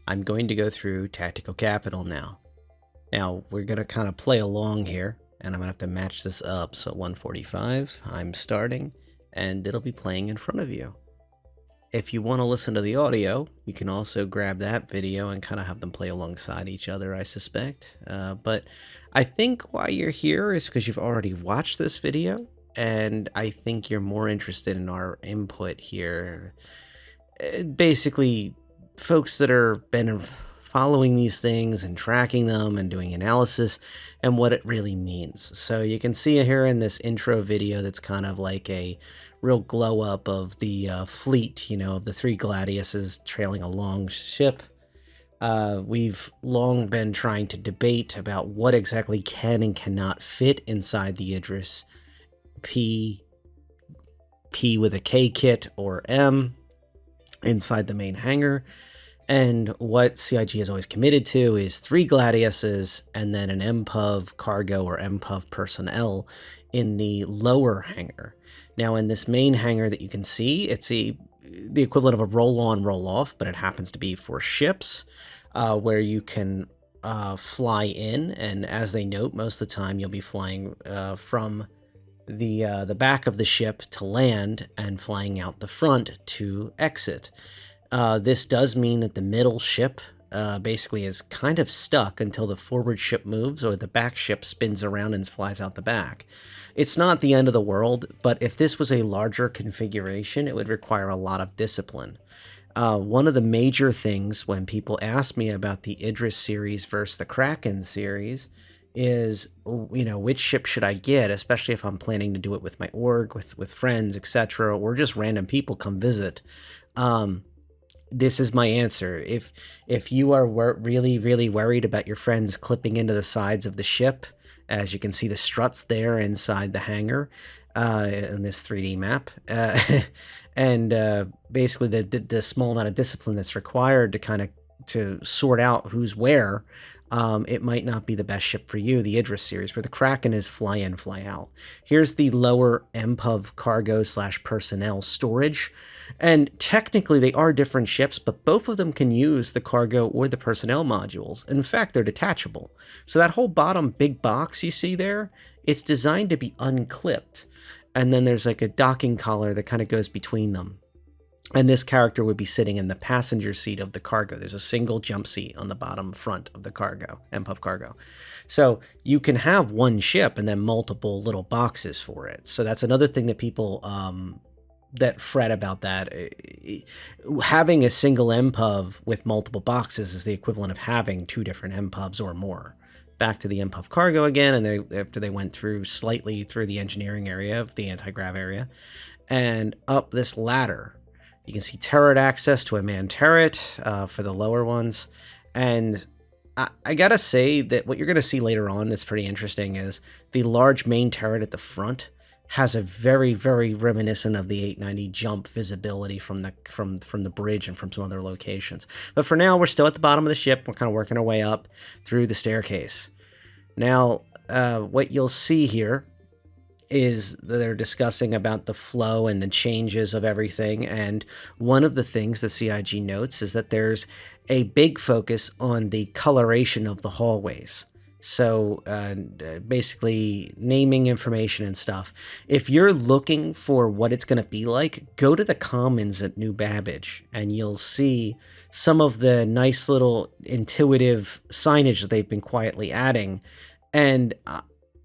I'm going to go through Tactical Capital now. Now, we're going to kind of play along here, and I'm going to have to match this up. So 145, I'm starting, and it'll be playing in front of you. If you want to listen to the audio, you can also grab that video and kind of have them play alongside each other, I suspect. But I think why you're here is because you've already watched this video, and I think you're more interested in our input here. Basically, folks that are been following these things and tracking them and doing analysis and what it really means. So you can see here in this intro video that's kind of like a real glow up of the fleet, of the three Gladiuses trailing a long ship. We've long been trying to debate about what exactly can and cannot fit inside the Idris-P, P with a K kit, or M inside the main hangar. And what CIG has always committed to is 3 Gladiuses and then an MPOV cargo or MPOV personnel in the lower hangar. Now, in this main hangar that you can see, it's the equivalent of a roll-on, roll-off, but it happens to be for ships where you can fly in. And as they note, most of the time you'll be flying from the back of the ship to land and flying out the front to exit. This does mean that the middle ship basically is kind of stuck until the forward ship moves or the back ship spins around and flies out the back. It's not the end of the world, but if this was a larger configuration, it would require a lot of discipline. One of the major things when people ask me about the Idris series versus the Kraken series is, which ship should I get, especially if I'm planning to do it with my org, with friends, etc., or just random people come visit. This is my answer. If you are really, really worried about your friends clipping into the sides of the ship, as you can see the struts there inside the hangar in this 3D map, and basically the small amount of discipline that's required to kind of to sort out who's where, it might not be the best ship for you, the Idris series, where the Kraken is fly in, fly out. Here's the lower MPOV cargo / personnel storage. And technically they are different ships, but both of them can use the cargo or the personnel modules. In fact, they're detachable. So that whole bottom big box you see there, it's designed to be unclipped. And then there's like a docking collar that kind of goes between them. And this character would be sitting in the passenger seat of the cargo. There's a single jump seat on the bottom front of the cargo, MPOV cargo. So you can have one ship and then multiple little boxes for it. So that's another thing that people that fret about that. Having a single MPOV with multiple boxes is the equivalent of having 2 different MPOVs or more. Back to the MPOV cargo again, and after they went slightly through the engineering area of the anti-grav area, and up this ladder. You can see turret access to a manned turret for the lower ones. And I gotta say that what you're gonna see later on that's pretty interesting is the large main turret at the front has a very, very reminiscent of the 890 jump visibility from the bridge and from some other locations. But for now, we're still at the bottom of the ship. We're kind of working our way up through the staircase. Now, what you'll see here is that they're discussing about the flow and the changes of everything. And one of the things the CIG notes is that there's a big focus on the coloration of the hallways. So basically naming information and stuff. If you're looking for what it's going to be like, go to the Commons at New Babbage and you'll see some of the nice little intuitive signage that they've been quietly adding. And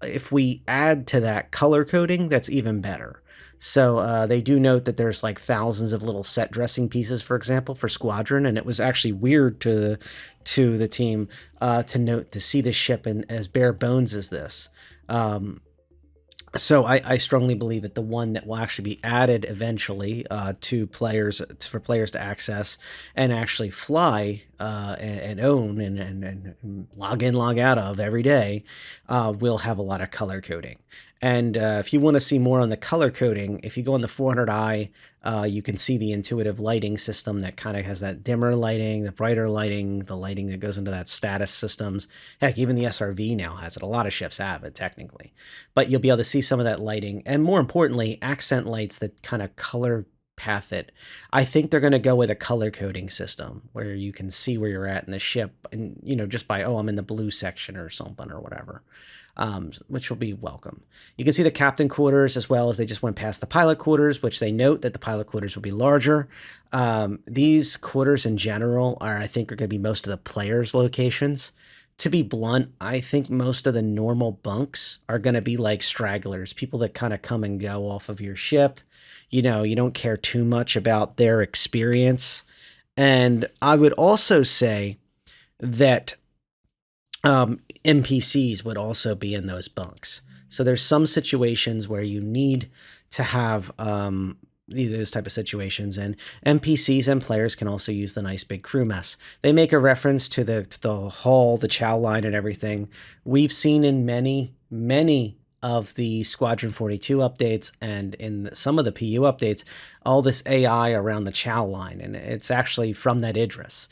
if we add to that color coding, that's even better. So they do note that there's like thousands of little set dressing pieces, for example, for Squadron, and it was actually weird to the team to see the ship in as bare bones as this. So I strongly believe that the one that will actually be added eventually to players for players to access and actually fly and own and log in, log out of every day will have a lot of color coding. And if you want to see more on the color coding, if you go on the 400i, you can see the intuitive lighting system that kind of has that dimmer lighting, the brighter lighting, the lighting that goes into that status systems. Heck, even the SRV now has it. A lot of ships have it, technically. But you'll be able to see some of that lighting. And more importantly, accent lights that kind of color path it. I think they're going to go with a color coding system where you can see where you're at in the ship, and just by, oh, I'm in the blue section or something or whatever, which will be welcome. You can see the captain quarters, as well as they just went past the pilot quarters, which they note that the pilot quarters will be larger. These quarters in general I think are going to be most of the players' locations. To be blunt, I think most of the normal bunks are going to be like stragglers, people that kind of come and go off of your ship. You don't care too much about their experience. And I would also say that NPCs would also be in those bunks. So there's some situations where you need to have those type of situations, and NPCs and players can also use the nice big crew mess. They make a reference to the hull, the chow line, and everything. We've seen in many of the Squadron 42 updates and in some of the PU updates, all this AI around the chow line, and it's actually from that Idris.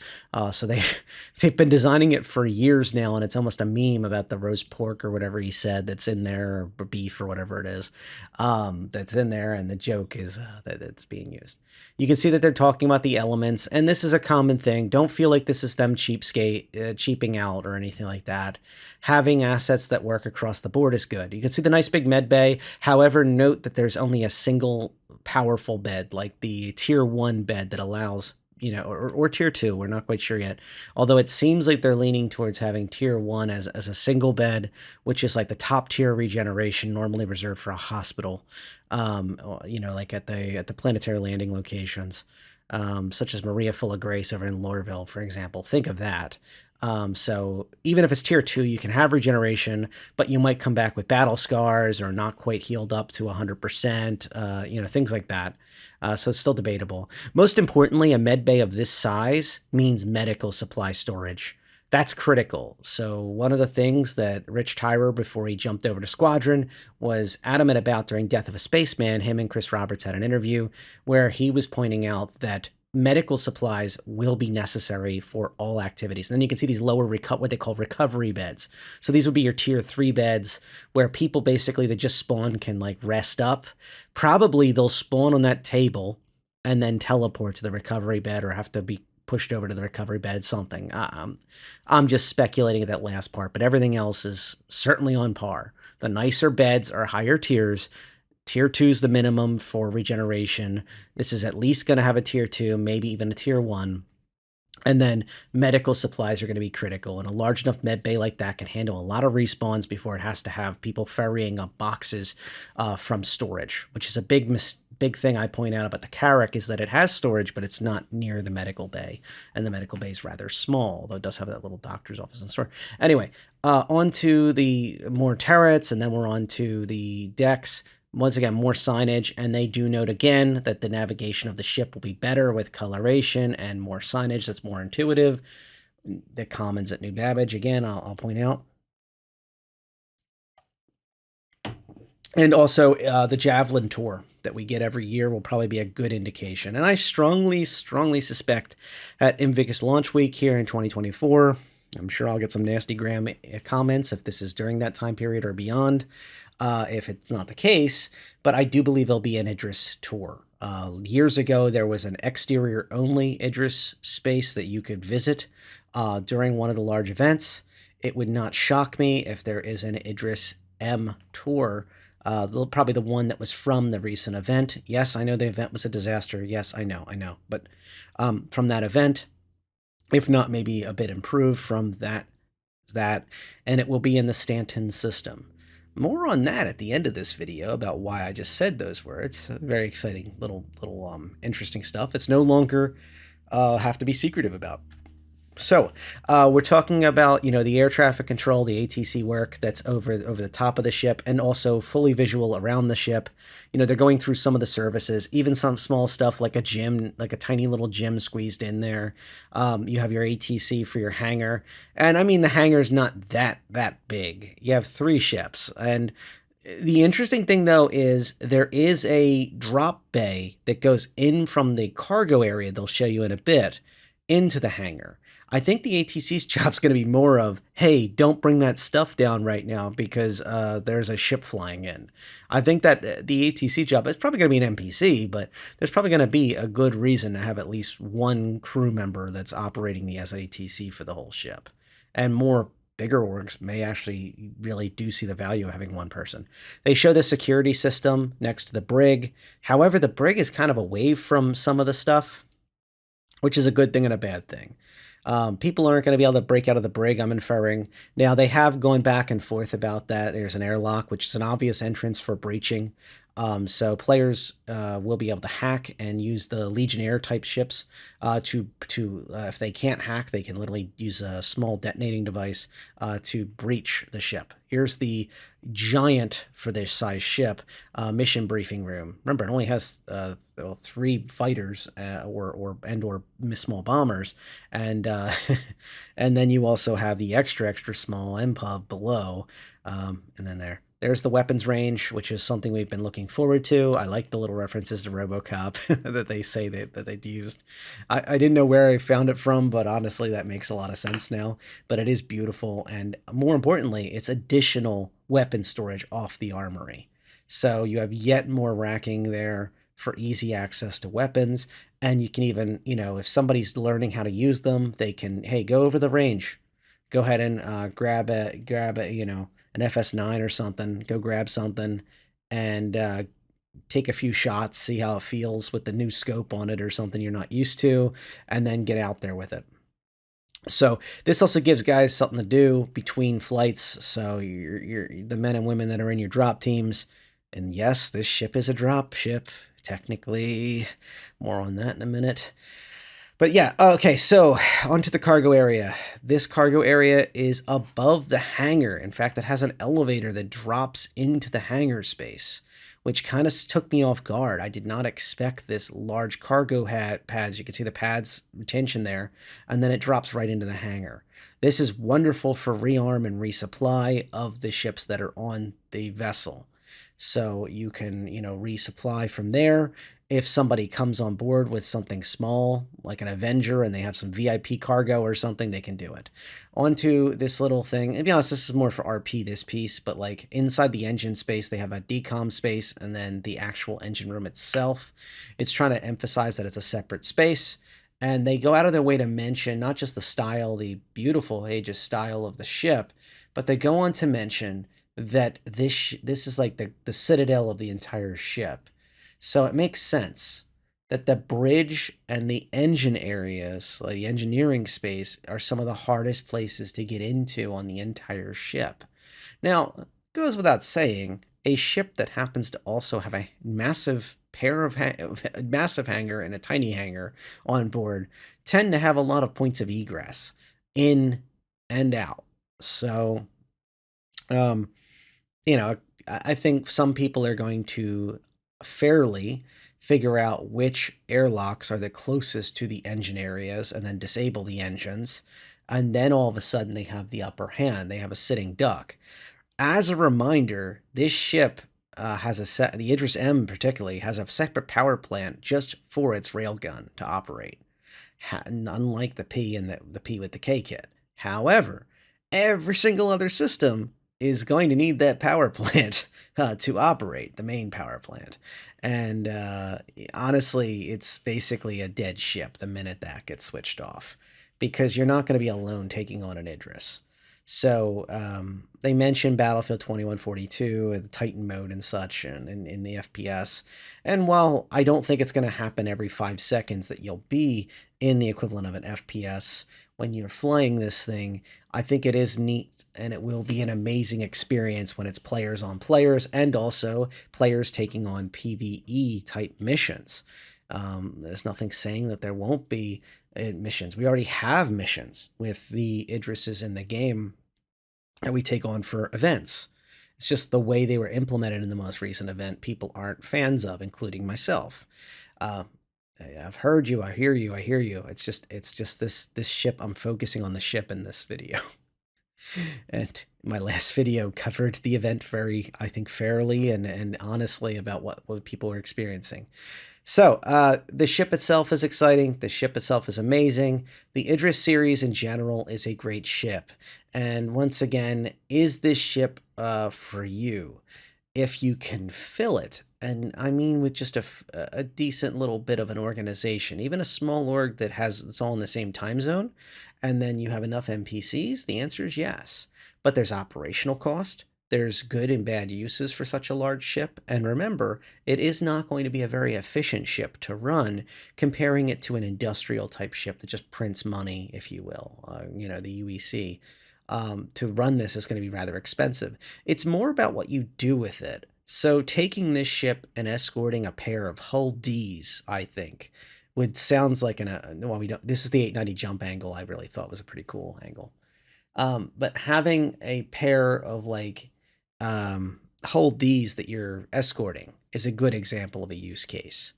So they've been designing it for years now, and it's almost a meme about the roast pork or whatever he said that's in there, or beef or whatever it is, that's in there, and the joke is that it's being used. You can see that they're talking about the elements, and this is a common thing. Don't feel like this is them cheaping out or anything like that. Having assets that work across the board is good. You can see the nice big med bay. However, note that there's only a single powerful bed, like the tier 1 bed that allows, or tier 2, we're not quite sure yet. Although it seems like they're leaning towards having tier 1 as a single bed, which is like the top tier regeneration, normally reserved for a hospital, like at the planetary landing locations, such as Maria Full of Grace over in Lorville, for example. Think of that. So even if it's tier 2, you can have regeneration, but you might come back with battle scars or not quite healed up to 100%, things like that. So it's still debatable. Most importantly, a med bay of this size means medical supply storage. That's critical. So one of the things that Rich Tyrer, before he jumped over to Squadron, was adamant about during Death of a Spaceman, him and Chris Roberts had an interview where he was pointing out that medical supplies will be necessary for all activities. And then you can see these lower, what they call recovery beds. So these would be your tier 3 beds where people basically that just spawn can like rest up. Probably they'll spawn on that table and then teleport to the recovery bed or have to be pushed over to the recovery bed, something. I'm just speculating at that last part, but everything else is certainly on par. The nicer beds are higher tiers. Tier 2 is the minimum for regeneration. This is at least going to have a tier 2, maybe even a tier 1. And then medical supplies are going to be critical. And a large enough med bay like that can handle a lot of respawns before it has to have people ferrying up boxes from storage, which is a big thing I point out about the Carrack is that it has storage, but it's not near the medical bay. And the medical bay is rather small, though it does have that little doctor's office and store. Anyway, on to the more turrets, and then we're on to the decks. Once again, more signage, and they do note again that the navigation of the ship will be better with coloration and more signage that's more intuitive. The commons at New Babbage, again, I'll point out. And also the Javelin Tour that we get every year will probably be a good indication. And I strongly suspect at Invictus Launch Week here in 2024, I'm sure I'll get some nasty gram comments if this is during that time period or beyond. If it's not the case, but I do believe there'll be an Idris tour. Years ago, there was an exterior-only Idris space that you could visit during one of the large events. It would not shock me if there is an Idris-M tour, probably the one that was from the recent event. Yes, I know the event was a disaster. Yes, I know. But from that event, if not maybe a bit improved from that, and it will be in the Stanton system. More on that at the end of this video about why I just said those words. Very exciting, little interesting stuff. It's no longer have to be secretive about. So we're talking about, the air traffic control, the ATC work that's over the top of the ship, and also fully visual around the ship. They're going through some of the services, even some small stuff like a gym, like a tiny little gym squeezed in there. You have your ATC for your hangar. And I mean, the hangar's not that big. You have 3 ships. And the interesting thing, though, is there is a drop bay that goes in from the cargo area, they'll show you in a bit, into the hangar. I think the ATC's job's going to be more of, hey, don't bring that stuff down right now because there's a ship flying in. I think that the ATC job is probably going to be an NPC, but there's probably going to be a good reason to have at least one crew member that's operating the SATC for the whole ship. And more bigger orgs may actually really do see the value of having one person. They show the security system next to the brig. However, the brig is kind of away from some of the stuff, which is a good thing and a bad thing. People aren't going to be able to break out of the brig, I'm inferring. Now, they have gone back and forth about that. There's an airlock, which is an obvious entrance for breaching. So players will be able to hack and use the Legionnaire type ships if they can't hack, they can literally use a small detonating device to breach the ship. Here's the giant for this size ship mission briefing room. Remember, it only has 3 fighters or small bombers, and and then you also have the extra small MPOV below, and then there's the weapons range, which is something we've been looking forward to. I like the little references to RoboCop that they say that they used. I didn't know where I found it from, but honestly, that makes a lot of sense now. But it is beautiful, and more importantly, it's additional weapon storage off the armory. So you have yet more racking there for easy access to weapons, and you can even, if somebody's learning how to use them, they can, hey, go over the range. Go ahead and grab a an FS9 or something, go grab something and take a few shots, see how it feels with the new scope on it or something you're not used to, and then get out there with it. So this also gives guys something to do between flights. So you're the men and women that are in your drop teams. And yes, this ship is a drop ship, technically. More on that in a minute. But yeah, okay, so onto the cargo area. This cargo area is above the hangar. In fact, it has an elevator that drops into the hangar space, which kind of took me off guard. I did not expect this large cargo pads. You can see the pads retention there, and then it drops right into the hangar. This is wonderful for rearm and resupply of the ships that are on the vessel. So you can, resupply from there. If somebody comes on board with something small, like an Avenger, and they have some VIP cargo or something, they can do it. Onto this little thing. And to be honest, this is more for RP, this piece, but like inside the engine space, they have a decom space and then the actual engine room itself. It's trying to emphasize that it's a separate space. And they go out of their way to mention not just the style, the beautiful Aegis style of the ship, but they go on to mention that this is like the citadel of the entire ship. So it makes sense that the bridge and the engine areas, like the engineering space, are some of the hardest places to get into on the entire ship. Now, it goes without saying, a ship that happens to also have a massive massive hangar and a tiny hangar on board tend to have a lot of points of egress in and out. So, I think some people are going to fairly figure out which airlocks are the closest to the engine areas and then disable the engines. And then all of a sudden they have the upper hand. They have a sitting duck. As a reminder, this ship the Idris-M particularly has a separate power plant just for its railgun to operate, unlike the P and the P with the K kit. However, every single other system is going to need that power plant to operate, the main power plant. And honestly, it's basically a dead ship the minute that gets switched off, because you're not going to be alone taking on an Idris. So they mentioned Battlefield 2142, the Titan mode and such, and in the FPS. And while I don't think it's going to happen every 5 seconds that you'll be in the equivalent of an FPS when you're flying this thing, I think it is neat, and it will be an amazing experience when it's players on players and also players taking on PvE type missions. There's nothing saying that there won't be missions. We already have missions with the Idrises in the game that we take on for events. It's just the way they were implemented in the most recent event people aren't fans of, including myself. I've heard you, I hear you, I hear you. It's just this ship. I'm focusing on the ship in this video. And my last video covered the event very, I think, fairly and honestly about what people were experiencing. So, the ship itself is exciting. The ship itself is amazing. The Idris series in general is a great ship. And once again, is this ship for you? If you can fill it, and I mean with just a decent little bit of an organization, even a small org that has it's all in the same time zone, and then you have enough NPCs, the answer is yes. But there's operational cost. There's good and bad uses for such a large ship. And remember, it is not going to be a very efficient ship to run, comparing it to an industrial type ship that just prints money, if you will, the UEC. To run this is going to be rather expensive. It's more about what you do with it. So taking this ship and escorting a pair of hull Ds, I think, would sounds like well, we don't. This is the 890 jump angle. I really thought was a pretty cool angle. But having a pair of hull Ds that you're escorting is a good example of a use case.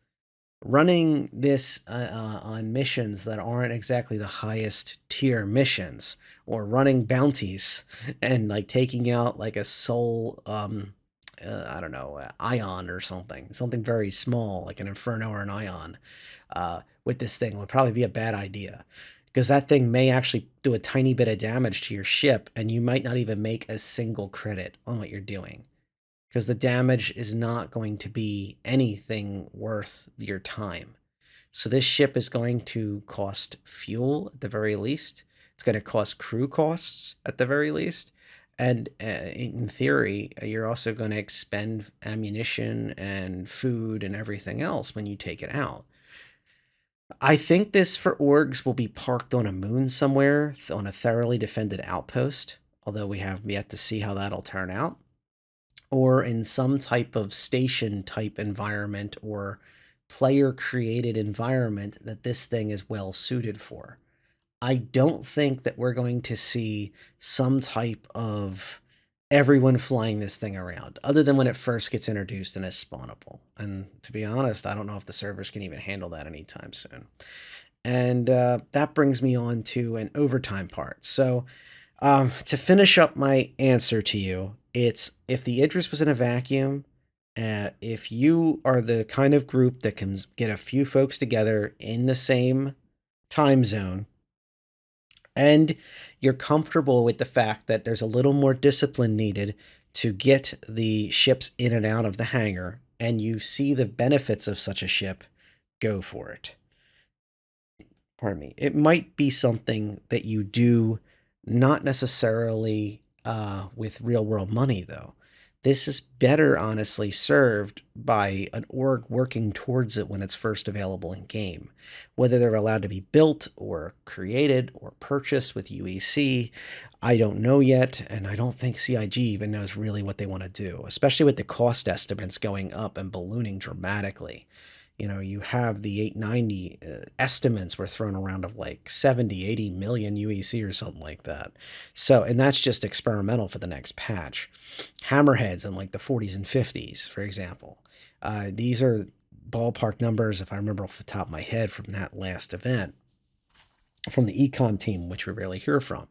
Running this on missions that aren't exactly the highest tier missions, or running bounties and like taking out like a soul, I don't know, ion or something very small like an inferno or an ion, with this thing would probably be a bad idea, because that thing may actually do a tiny bit of damage to your ship and you might not even make a single credit on what you're doing, because the damage is not going to be anything worth your time. So this ship is going to cost fuel at the very least. It's going to cost crew costs at the very least. And in theory, you're also going to expend ammunition and food and everything else when you take it out. I think this for orgs will be parked on a moon somewhere on a thoroughly defended outpost, although we have yet to see how that'll turn out, or in some type of station type environment or player created environment that this thing is well suited for. I don't think that we're going to see some type of everyone flying this thing around, other than when it first gets introduced and is spawnable. And to be honest, I don't know if the servers can even handle that anytime soon. And that brings me on to an overtime part. So to finish up my answer to you, it's if the Idris was in a vacuum, if you are the kind of group that can get a few folks together in the same time zone, and you're comfortable with the fact that there's a little more discipline needed to get the ships in and out of the hangar, and you see the benefits of such a ship, go for it. Pardon me. It might be something that you do, not necessarily with real world money, though. This is better, honestly, served by an org working towards it when it's first available in game. Whether they're allowed to be built or created or purchased with UEC, I don't know yet, and I don't think CIG even knows really what they want to do, especially with the cost estimates going up and ballooning dramatically. You have the 890 estimates were thrown around of like 70, 80 million UEC or something like that. So, and that's just experimental for the next patch. Hammerheads in like the 40s and 50s, for example. These are ballpark numbers, if I remember off the top of my head, from that last event, from the econ team, which we rarely hear from.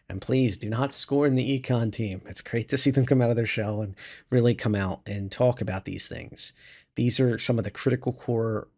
And please do not scorn the econ team. It's great to see them come out of their shell and really come out and talk about these things. These are some of the critical core,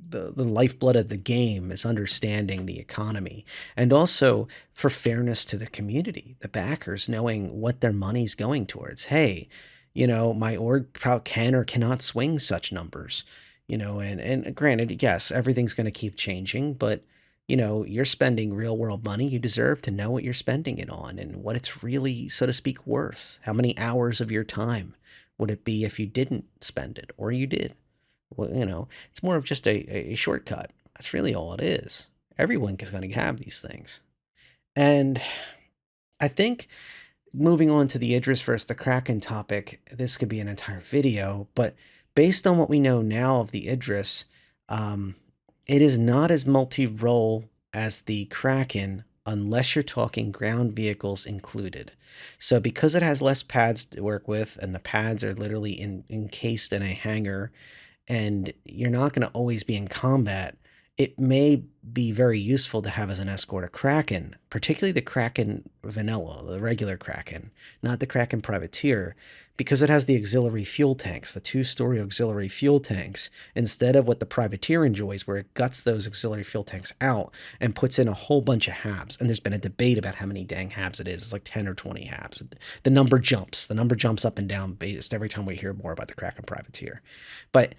the lifeblood of the game is understanding the economy, and also for fairness to the community, the backers knowing what their money's going towards. Hey, my org can or cannot swing such numbers, and granted, yes, everything's going to keep changing, but you're spending real world money. You deserve to know what you're spending it on and what it's really, so to speak, worth. How many hours of your time would it be if you didn't spend it, or you did? Well, it's more of just a shortcut. That's really all it is. Everyone is going to have these things. And I think moving on to the Idris versus the Kraken topic, this could be an entire video, but based on what we know now of the Idris, it is not as multi-role as the Kraken unless you're talking ground vehicles included. So because it has less pads to work with, and the pads are literally encased in a hangar, and you're not going to always be in combat, it may be very useful to have as an escort a Kraken, particularly the Kraken vanilla, the regular Kraken, not the Kraken privateer, because it has the auxiliary fuel tanks, the two-story auxiliary fuel tanks, instead of what the privateer enjoys, where it guts those auxiliary fuel tanks out and puts in a whole bunch of habs. And there's been a debate about how many dang habs it is. It's like 10 or 20 habs. The number jumps. The number jumps up and down based every time we hear more about the Kraken privateer. But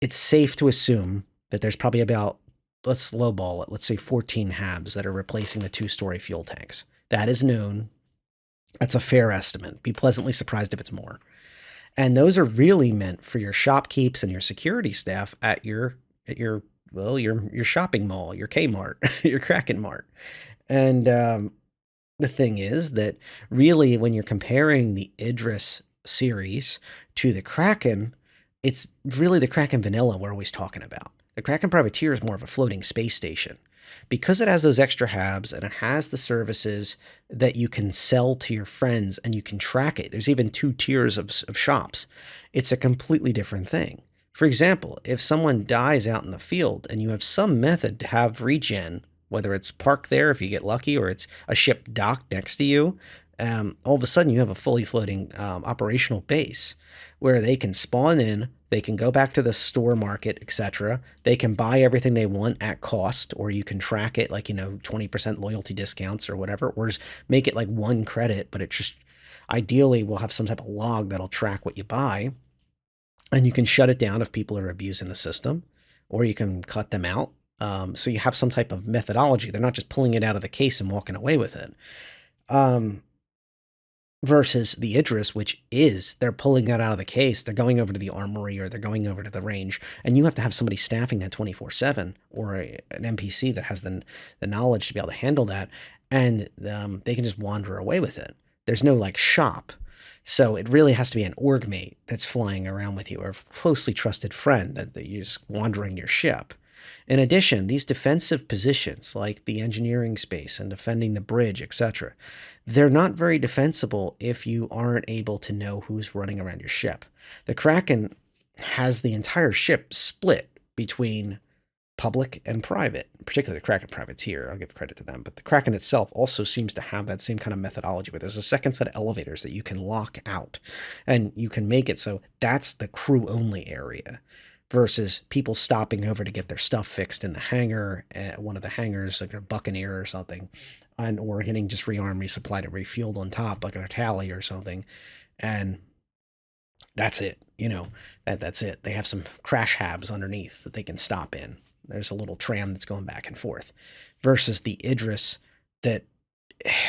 it's safe to assume that there's probably about, let's lowball it, let's say 14 habs that are replacing the two-story fuel tanks. That is known. That's a fair estimate. Be pleasantly surprised if it's more. And those are really meant for your shopkeeps and your security staff at your shopping mall, your Kmart, your Kraken Mart. And the thing is that really when you're comparing the Idris series to the Kraken, it's really the Kraken vanilla we're always talking about. The Kraken Privateer is more of a floating space station. Because it has those extra habs and it has the services that you can sell to your friends and you can track it. There's even 2 tiers of shops. It's a completely different thing. For example, if someone dies out in the field and you have some method to have regen, whether it's parked there if you get lucky or it's a ship docked next to you, all of a sudden you have a fully floating operational base where they can spawn in, they can go back to the store market, etc. They can buy everything they want at cost, or you can track it like, 20% loyalty discounts or whatever, or just make it like 1 credit, but it just ideally will have some type of log that'll track what you buy. And you can shut it down if people are abusing the system, or you can cut them out. So you have some type of methodology. They're not just pulling it out of the case and walking away with it. Versus the Idris, which is they're pulling that out of the case. They're going over to the armory or they're going over to the range, and you have to have somebody staffing that 24/7 or an NPC that has the knowledge to be able to handle that, and they can just wander away with it. There's no like shop. So it really has to be an org mate that's flying around with you or a closely trusted friend that you're just wandering your ship. In addition, these defensive positions like the engineering space and defending the bridge, etc., they're not very defensible if you aren't able to know who's running around your ship. The Kraken has the entire ship split between public and private, particularly the Kraken Privateer. I'll give credit to them. But the Kraken itself also seems to have that same kind of methodology where there's a second set of elevators that you can lock out and you can make it so that's the crew only area versus people stopping over to get their stuff fixed in the hangar, one of the hangars, like their Buccaneer or something, or getting just rearmed, resupplied, and refueled on top, like their Tally or something. And that's it. That's it. They have some crash habs underneath that they can stop in. There's a little tram that's going back and forth versus the Idris that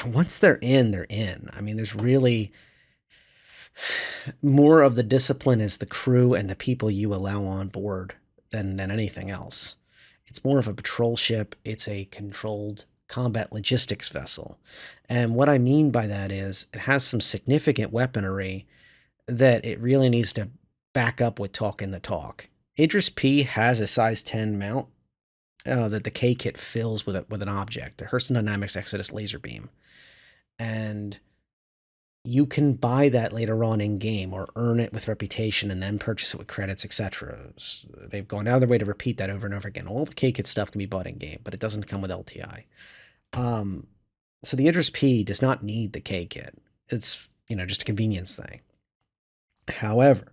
once they're in, they're in. I mean, there's really more of the discipline is the crew and the people you allow on board than anything else. It's more of a patrol ship. It's a controlled combat logistics vessel. And what I mean by that is it has some significant weaponry that it really needs to back up with talking the talk. Idris-P has a size 10 mount that the K kit fills with an object, the Hurston Dynamics Exodus laser beam. And you can buy that later on in game or earn it with reputation and then purchase it with credits, etc. They've gone out of their way to repeat that over and over again. All the K-Kit stuff can be bought in game, but it doesn't come with LTI. So the Idris-P does not need the K-Kit. It's, just a convenience thing. However,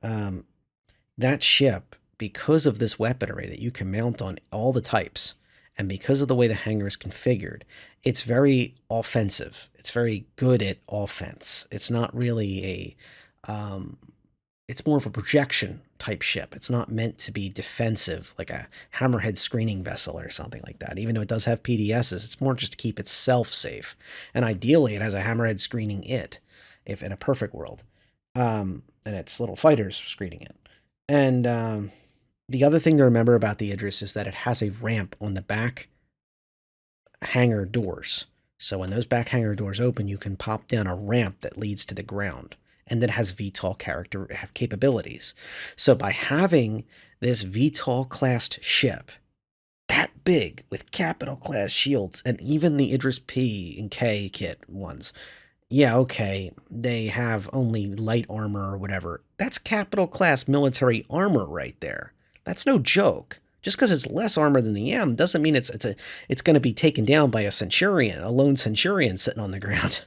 that ship, because of this weaponry that you can mount on all the types, and because of the way the hangar is configured, it's very offensive. It's very good at offense. It's not really it's more of a projection type ship. It's not meant to be defensive like a hammerhead screening vessel or something like that. Even though it does have PDSs, it's more just to keep itself safe. And ideally, it has a hammerhead screening it, if in a perfect world, and its little fighters screening it. And the other thing to remember about the Idris is that it has a ramp on the back hangar doors. So when those back hangar doors open, you can pop down a ramp that leads to the ground and that has VTOL capabilities. So by having this VTOL classed ship that big with capital class shields and even the Idris-P and K kit ones, yeah, okay, they have only light armor or whatever. That's capital class military armor right there. That's no joke. Just because it's less armor than the M doesn't mean it's going to be taken down by a Centurion, a lone Centurion sitting on the ground.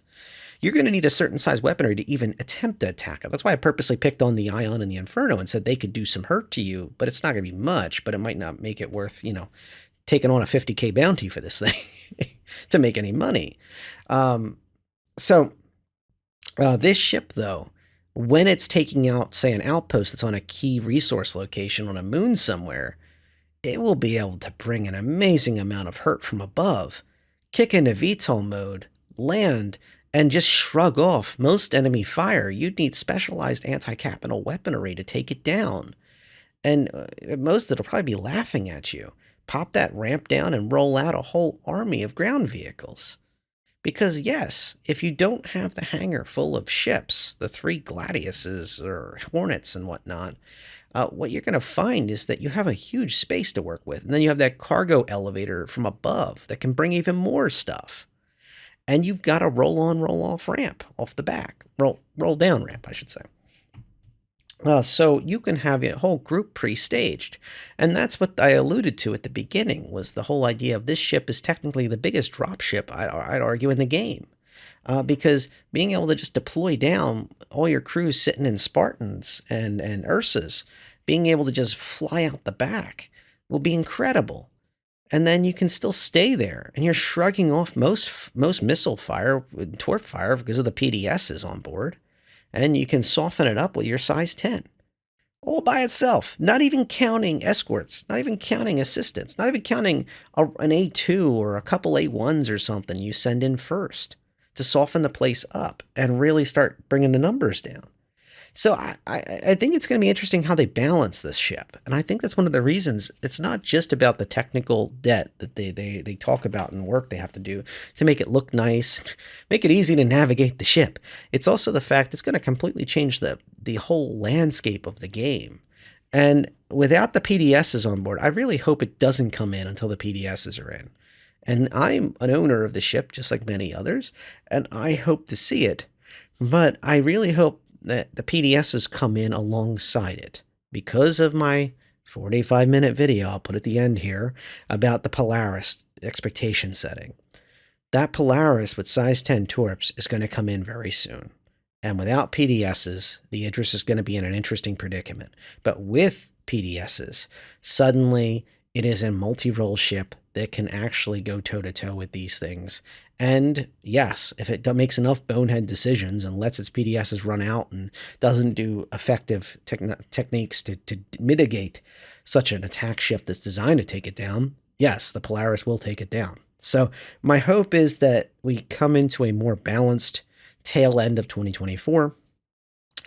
You're going to need a certain size weaponry to even attempt to attack it. That's why I purposely picked on the Ion and the Inferno and said they could do some hurt to you, but it's not going to be much, but it might not make it worth, taking on a 50K bounty for this thing to make any money. So this ship, though, when it's taking out, say, an outpost that's on a key resource location on a moon somewhere, it will be able to bring an amazing amount of hurt from above, kick into VTOL mode, land, and just shrug off most enemy fire. You'd need specialized anti-capital weaponry to take it down. And most it'll probably be laughing at you. Pop that ramp down and roll out a whole army of ground vehicles. Because yes, if you don't have the hangar full of ships, the 3 Gladiuses or Hornets and whatnot, what you're going to find is that you have a huge space to work with. And then you have that cargo elevator from above that can bring even more stuff. And you've got a roll-on, roll-off ramp off the back. Roll-down ramp, I should say. So you can have a whole group pre-staged. And that's what I alluded to at the beginning, was the whole idea of this ship is technically the biggest drop ship, I'd argue, in the game. Because being able to just deploy down all your crews sitting in Spartans and Ursas, being able to just fly out the back will be incredible. And then you can still stay there, and you're shrugging off most missile fire, torp fire, because of the PDSs on board. And you can soften it up with your size 10. All by itself, not even counting escorts, not even counting assistants, not even counting an A2 or a couple A1s or something you send in first to soften the place up and really start bringing the numbers down. So I think it's going to be interesting how they balance this ship. And I think that's one of the reasons it's not just about the technical debt that they talk about and work they have to do to make it look nice, make it easy to navigate the ship. It's also the fact it's going to completely change the whole landscape of the game. And without the PDSs on board, I really hope it doesn't come in until the PDSs are in. And I'm an owner of the ship, just like many others, and I hope to see it. But I really hope that the PDSs come in alongside it. Because of my 45-minute video, I'll put at the end here, about the Polaris expectation setting. That Polaris with size 10 torps is going to come in very soon. And without PDSs, the Idris is going to be in an interesting predicament. But with PDSs, suddenly it is a multi-role ship that can actually go toe-to-toe with these things. And yes, if it makes enough bonehead decisions and lets its PDSs run out and doesn't do effective techniques to mitigate such an attack ship that's designed to take it down, yes, the Polaris will take it down. So my hope is that we come into a more balanced tail end of 2024,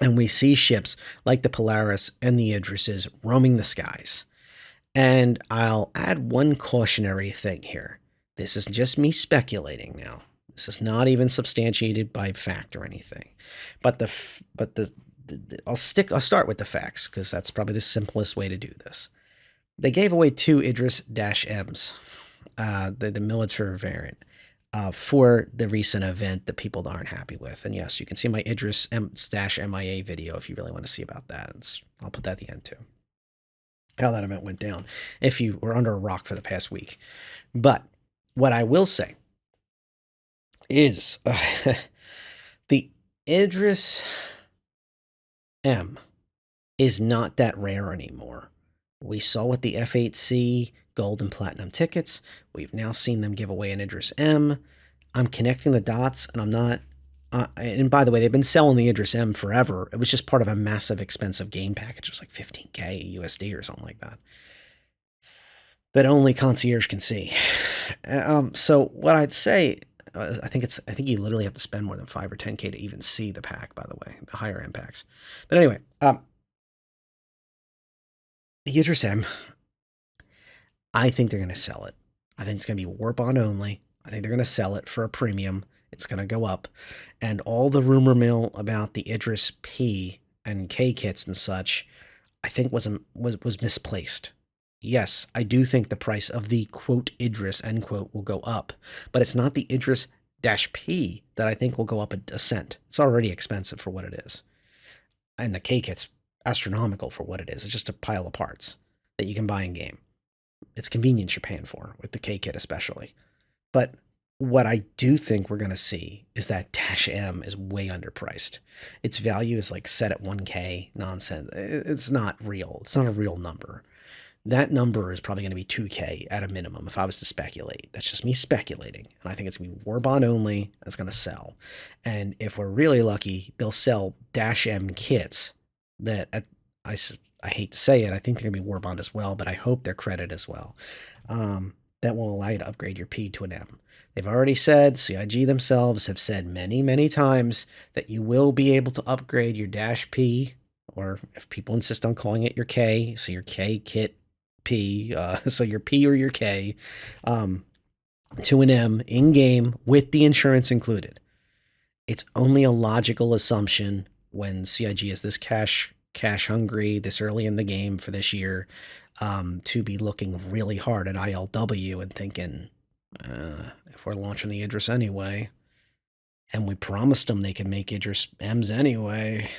and we see ships like the Polaris and the Idrises roaming the skies. And I'll add one cautionary thing here. This is just me speculating now. This is not even substantiated by fact or anything. But I'll start with the facts, because that's probably the simplest way to do this. They gave away 2 Idris-Ms, the military variant, for the recent event that people aren't happy with. And yes, you can see my Idris-MIA video if you really want to see about that. I'll put that at the end too. How that event went down if you were under a rock for the past week. But what I will say is the Idris-M is not that rare anymore. We saw with the F8C gold and platinum tickets. We've now seen them give away an Idris-M. I'm connecting the dots, and I'm not. And by the way, they've been selling the Idris-M forever. It was just part of a massive, expensive game package. It was like 15K USD or something like that. That only concierge can see. So what I'd say, I think you literally have to spend more than 5 or 10K to even see the pack, by the way, the higher end packs. But anyway, the Idris-M, I think they're going to sell it. I think it's going to be warp on only. I think they're going to sell it for a premium. It's going to go up. And all the rumor mill about the Idris-P and K kits and such, I think was misplaced. Yes, I do think the price of the quote Idris end quote will go up, but it's not the Idris-P that I think will go up a cent. It's already expensive for what it is. And the K kit's astronomical for what it is. It's just a pile of parts that you can buy in game. It's convenience you're paying for with the K kit especially. But what I do think we're going to see is that Dash M is way underpriced. Its value is like set at 1K nonsense. It's not real. It's not a real number. That number is probably going to be 2K at a minimum if I was to speculate. That's just me speculating. And I think it's going to be Warbond only. It's going to sell. And if we're really lucky, they'll sell Dash M kits that I hate to say it. I think they're going to be Warbond as well, but I hope they're credit as well. That will allow you to upgrade your P to an M. They've already said, CIG themselves have said many, many times that you will be able to upgrade your Dash P, or if people insist on calling it your K, so your K kit P, so your P or your K, to an M in-game with the insurance included. It's only a logical assumption when CIG is this cash hungry this early in the game for this year, to be looking really hard at ILW and thinking, if we're launching the Idris anyway, and we promised them they could make Idris-Ms anyway,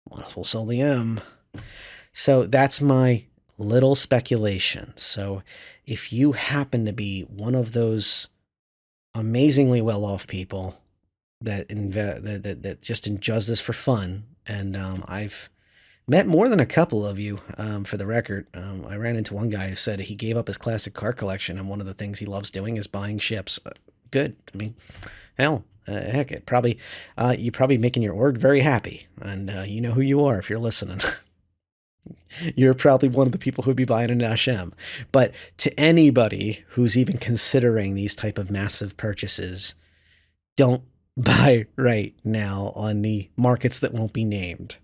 might as well sell the M. So that's my little speculation. So if you happen to be one of those amazingly well-off people that just does this for fun, and I've met more than a couple of you, for the record. I ran into one guy who said he gave up his classic car collection, and one of the things he loves doing is buying ships. Good. I mean, hell, heck, you're probably making your org very happy, and you know who you are if you're listening. You're probably one of the people who'd be buying a Dash M. But to anybody who's even considering these type of massive purchases, don't buy right now on the markets that won't be named.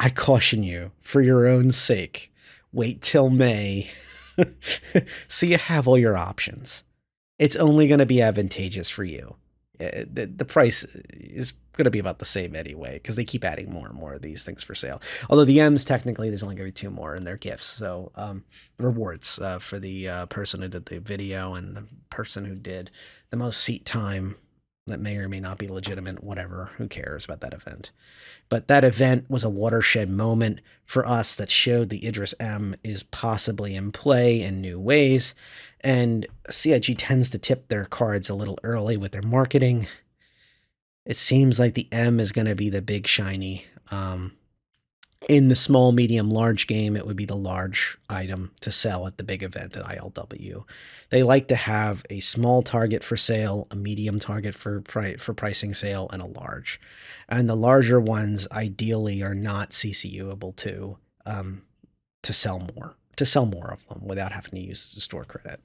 I caution you, for your own sake, wait till May so you have all your options. It's only going to be advantageous for you. The price is going to be about the same anyway, because they keep adding more and more of these things for sale. Although the M's, technically, there's only going to be 2 more, and they're gifts. So rewards for the person who did the video and the person who did the most seat time that may or may not be legitimate, whatever, who cares about that event. But that event was a watershed moment for us that showed the Idris-M is possibly in play in new ways, and CIG tends to tip their cards a little early with their marketing. It seems like the M is going to be the big shiny. In the small, medium, large game, it would be the large item to sell at the big event at ILW. They like to have a small target for sale, a medium target for pricing sale, and a large. And the larger ones ideally are not CCU-able to sell more of them without having to use the store credit.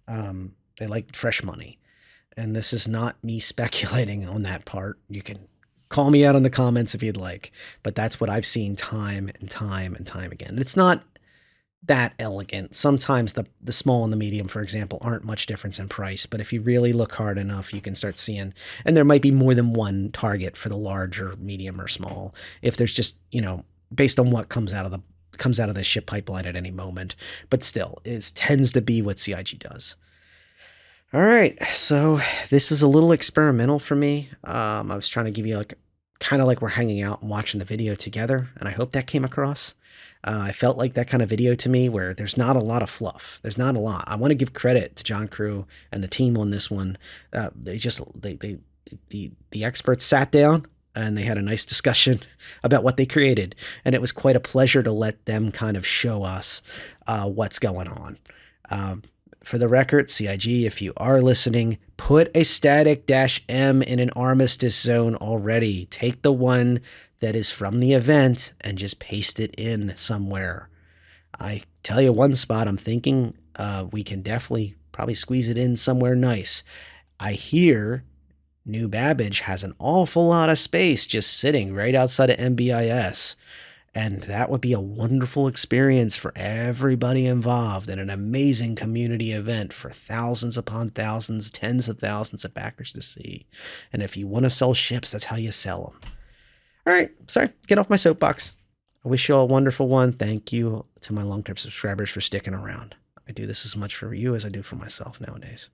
They like fresh money. And this is not me speculating on that part. You can call me out in the comments if you'd like, but that's what I've seen time and time and time again. It's not that elegant. Sometimes the small and the medium, for example, aren't much difference in price, but if you really look hard enough, you can start seeing, and there might be more than one target for the large or medium or small, if there's just, based on what comes out of the ship pipeline at any moment. But still, it tends to be what CIG does. All right, so this was a little experimental for me. I was trying to give you kind of like we're hanging out and watching the video together, and I hope that came across. I felt like that kind of video to me where there's not a lot of fluff. There's not a lot. I want to give credit to John Crew and the team on this one. The experts sat down and they had a nice discussion about what they created, and it was quite a pleasure to let them kind of show us what's going on. For the record, CIG, if you are listening, put a static -M in an armistice zone already. Take the one that is from the event and just paste it in somewhere. I tell you one spot I'm thinking we can definitely probably squeeze it in somewhere nice. I hear New Babbage has an awful lot of space just sitting right outside of MBIS. And that would be a wonderful experience for everybody involved and an amazing community event for thousands upon thousands, tens of thousands of backers to see. And if you want to sell ships, that's how you sell them. All right, sorry, get off my soapbox. I wish you all a wonderful one. Thank you to my long-term subscribers for sticking around. I do this as much for you as I do for myself nowadays.